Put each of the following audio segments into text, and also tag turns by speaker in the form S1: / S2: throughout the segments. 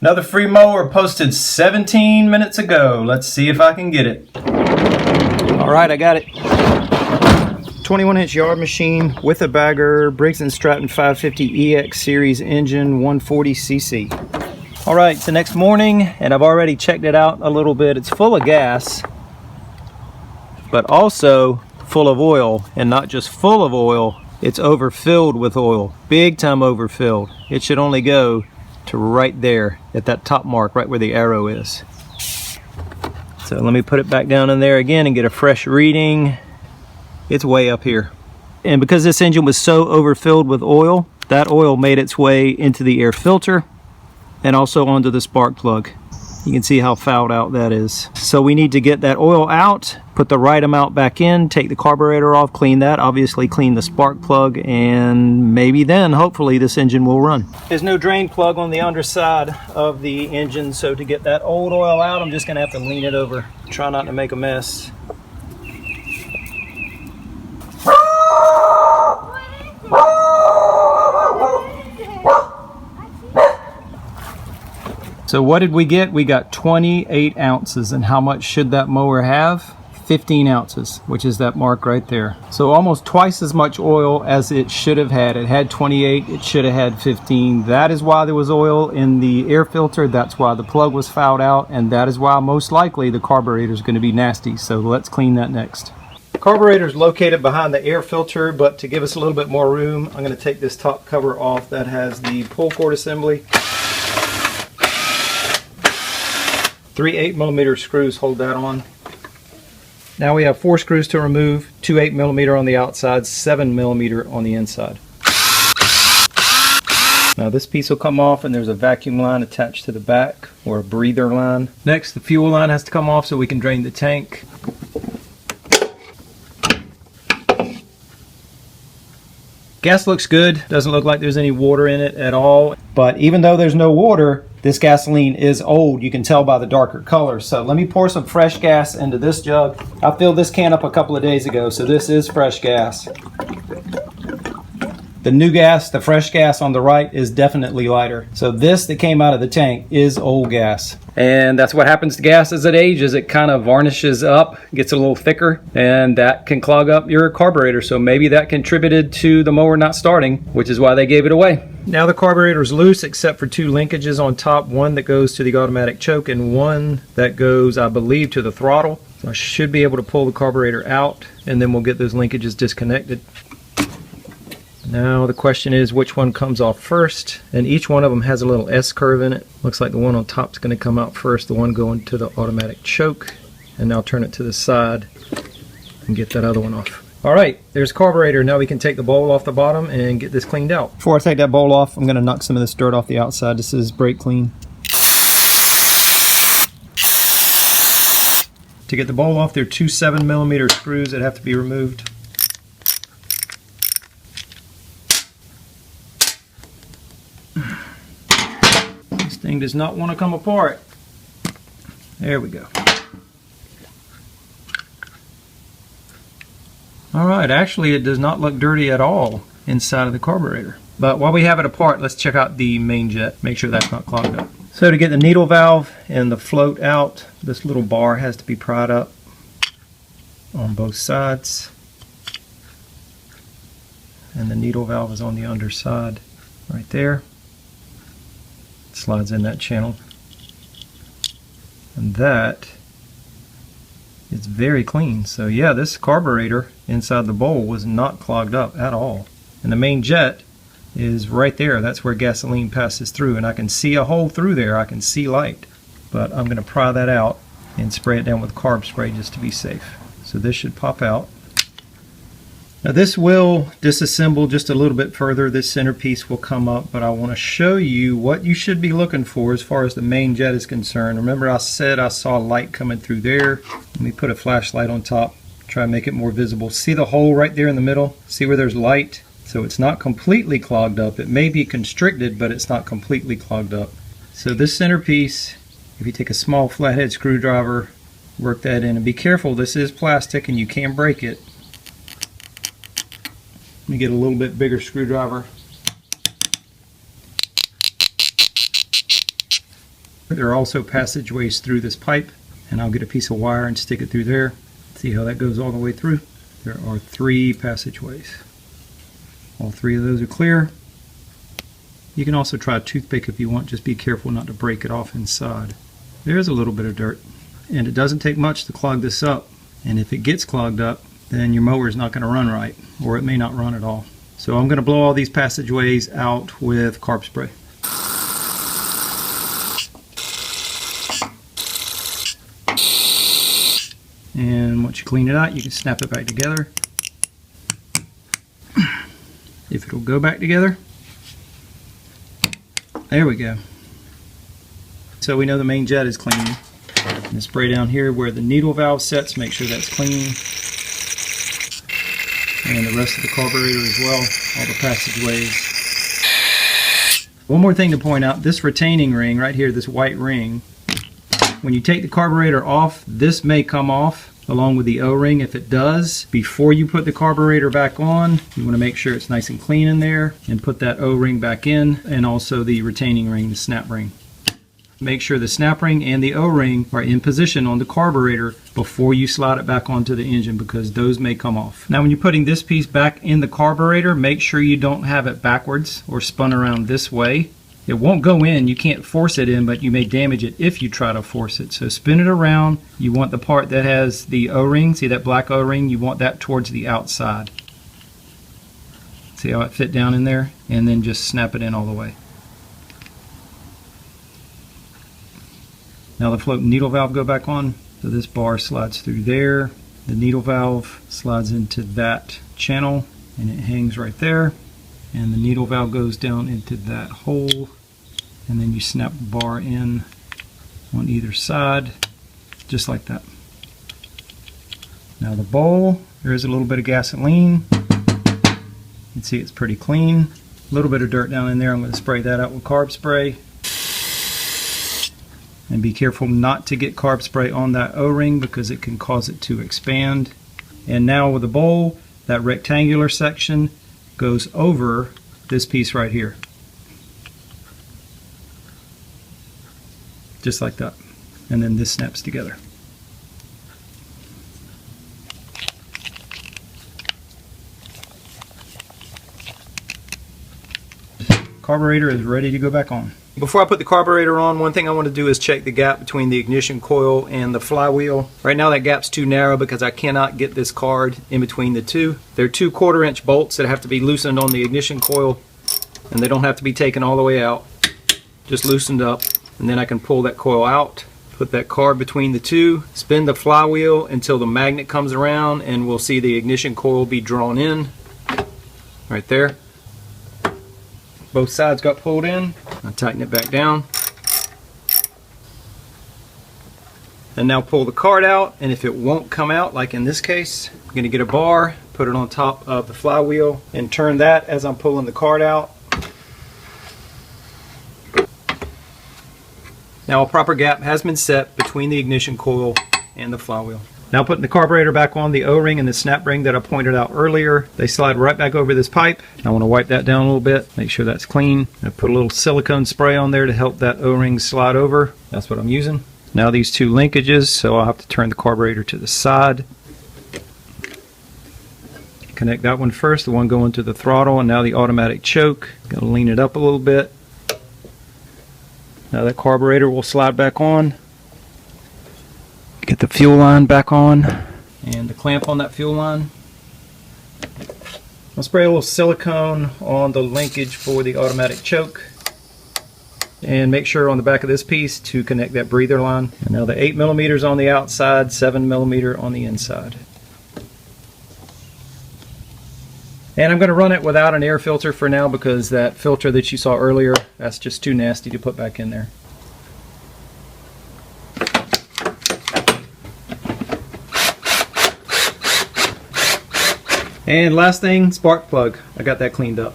S1: Another free mower posted 17 minutes ago. Let's see if I can get it. All right, I got it. 21-inch yard machine with a bagger, Briggs & Stratton 550 EX series engine, 140cc. All right, it's the next morning and I've already checked it out a little bit. It's full of gas, but also full of oil, and not just full of oil, it's overfilled with oil, big time overfilled. It should only go to right there at that top mark, right where the arrow is. So let me put it back down in there again and get a fresh reading. It's way up here. And because this engine was so overfilled with oil, that oil made its way into the air filter and also onto the spark plug. You can see how fouled out that is. So we need to get that oil out, put the right amount back in, take the carburetor off, clean that, obviously clean the spark plug, and maybe then, hopefully, this engine will run. There's no drain plug on the underside of the engine, so to get that old oil out, I'm just gonna have to lean it over. Try not to make a mess. So what did we get? We got 28 ounces. And how much should that mower have? 15 ounces, which is that mark right there. So almost twice as much oil as it should have had. It had 28, it should have had 15. That is why there was oil in the air filter. That's why the plug was fouled out. And that is why most likely the carburetor is going to be nasty. So let's clean that next. The carburetor is located behind the air filter, but to give us a little bit more room, I'm going to take this top cover off that has the pull cord assembly. 3 8mm screws hold that on. Now we have 4 screws to remove, 2 8mm on the outside, 7mm on the inside. Now this piece will come off and there's a vacuum line attached to the back, or a breather line. Next, the fuel line has to come off so we can drain the tank. Gas looks good, doesn't look like there's any water in it at all, but even though there's no water, this gasoline is old. You can tell by the darker color. So let me pour some fresh gas into this jug. I filled this can up a couple of days ago, so this is fresh gas. The new gas, the fresh gas on the right, is definitely lighter. So this that came out of the tank is old gas. And that's what happens to gas as it ages. It kind of varnishes up, gets a little thicker, and that can clog up your carburetor. So maybe that contributed to the mower not starting, which is why they gave it away. Now the carburetor is loose except for 2 linkages on top, one that goes to the automatic choke and one that goes, I believe, to the throttle. So I should be able to pull the carburetor out and then we'll get those linkages disconnected. Now the question is which one comes off first, and each one of them has a little S curve in it. Looks like the one on top is going to come out first, the one going to the automatic choke, and now turn it to the side and get that other one off. Alright, there's carburetor. Now we can take the bowl off the bottom and get this cleaned out. Before I take that bowl off, I'm going to knock some of this dirt off the outside. This is brake clean. To get the bowl off, there are 2 7mm screws that have to be removed. This thing does not want to come apart. There we go. Alright, actually it does not look dirty at all inside of the carburetor. But while we have it apart, let's check out the main jet, make sure that's not clogged up. So to get the needle valve and the float out, this little bar has to be pried up on both sides. And the needle valve is on the underside right there. It slides in that channel. And that is very clean. So yeah, this carburetor inside the bowl was not clogged up at all. And the main jet is right there. That's where gasoline passes through, and I can see a hole through there. I can see light. But I'm going to pry that out and spray it down with carb spray just to be safe. So this should pop out. Now this will disassemble just a little bit further. This centerpiece will come up, but I want to show you what you should be looking for as far as the main jet is concerned. Remember I said I saw light coming through there. Let me put a flashlight on top, try and make it more visible. See the hole right there in the middle? See where there's light? So it's not completely clogged up. It may be constricted, but it's not completely clogged up. So this centerpiece, if you take a small flathead screwdriver, work that in, and be careful, this is plastic and you can break it. Let me get a little bit bigger screwdriver. There are also passageways through this pipe, and I'll get a piece of wire and stick it through there. See how that goes all the way through? There are 3 passageways. All 3 of those are clear. You can also try a toothpick if you want, just be careful not to break it off inside. There's a little bit of dirt, and it doesn't take much to clog this up, and if it gets clogged up, then your mower is not going to run right, or it may not run at all. So I'm going to blow all these passageways out with carb spray. And once you clean it out, you can snap it back together. If it'll go back together. There we go. So we know the main jet is clean. And spray down here where the needle valve sets, make sure that's clean. And the rest of the carburetor as well, all the passageways. One more thing to point out, this retaining ring right here, this white ring, when you take the carburetor off, this may come off along with the O-ring. If it does, before you put the carburetor back on, you want to make sure it's nice and clean in there and put that O-ring back in, and also the retaining ring, the snap ring. Make sure the snap ring and the O-ring are in position on the carburetor before you slide it back onto the engine, because those may come off. Now when you're putting this piece back in the carburetor, make sure you don't have it backwards or spun around this way. It won't go in, you can't force it in, but you may damage it if you try to force it. So spin it around. You want the part that has the O-ring, see that black O-ring, you want that towards the outside. See how it fit down in there? And then just snap it in all the way. Now the float needle valve go back on. So this bar slides through there. The needle valve slides into that channel and it hangs right there. And the needle valve goes down into that hole, and then you snap the bar in on either side, just like that. Now the bowl, there is a little bit of gasoline. You can see it's pretty clean. A little bit of dirt down in there. I'm going to spray that out with carb spray. And be careful not to get carb spray on that O-ring because it can cause it to expand. And now with the bowl, that rectangular section goes over this piece right here. Just like that. And then this snaps together. Carburetor is ready to go back on. Before I put the carburetor on, one thing I want to do is check the gap between the ignition coil and the flywheel. Right now that gap's too narrow because I cannot get this card in between the two. There are 2 1/4-inch bolts that have to be loosened on the ignition coil, and they don't have to be taken all the way out. Just loosened up, and then I can pull that coil out, put that card between the two, spin the flywheel until the magnet comes around, and we'll see the ignition coil be drawn in right there. Both sides got pulled in. I'll tighten it back down. And now pull the card out, and if it won't come out, like in this case, I'm going to get a bar, put it on top of the flywheel, and turn that as I'm pulling the card out. Now a proper gap has been set between the ignition coil and the flywheel. Now putting the carburetor back on, the O-ring and the snap ring that I pointed out earlier, they slide right back over this pipe. I want to wipe that down a little bit, make sure that's clean. I put a little silicone spray on there to help that O-ring slide over. That's what I'm using. Now these 2 linkages, so I'll have to turn the carburetor to the side. Connect that one first, the one going to the throttle, and now the automatic choke. Gonna lean it up a little bit. Now that carburetor will slide back on. Get the fuel line back on, and the clamp on that fuel line. I'll spray a little silicone on the linkage for the automatic choke, and make sure on the back of this piece to connect that breather line. And now the 8mm on the outside, 7mm on the inside. And I'm going to run it without an air filter for now because that filter that you saw earlier, that's just too nasty to put back in there. And last thing, spark plug. I got that cleaned up.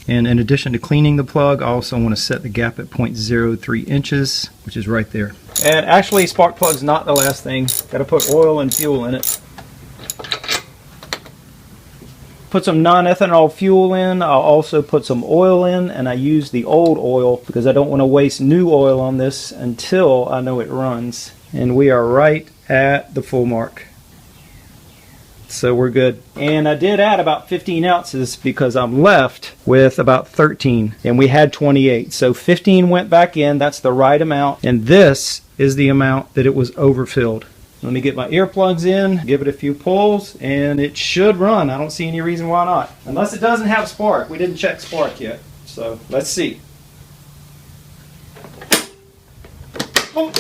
S1: And in addition to cleaning the plug, I also want to set the gap at 0.03 inches, which is right there. And actually, spark plug's not the last thing. Got to put oil and fuel in it. Put some non-ethanol fuel in. I'll also put some oil in, and I use the old oil because I don't want to waste new oil on this until I know it runs. And we are right at the full mark. So we're good. And I did add about 15 ounces because I'm left with about 13, and we had 28. So 15 went back in. That's the right amount. And this is the amount that it was overfilled. Let me get my earplugs in, give it a few pulls, and it should run. I don't see any reason why not. Unless it doesn't have spark. We didn't check spark yet. So let's see. Oh.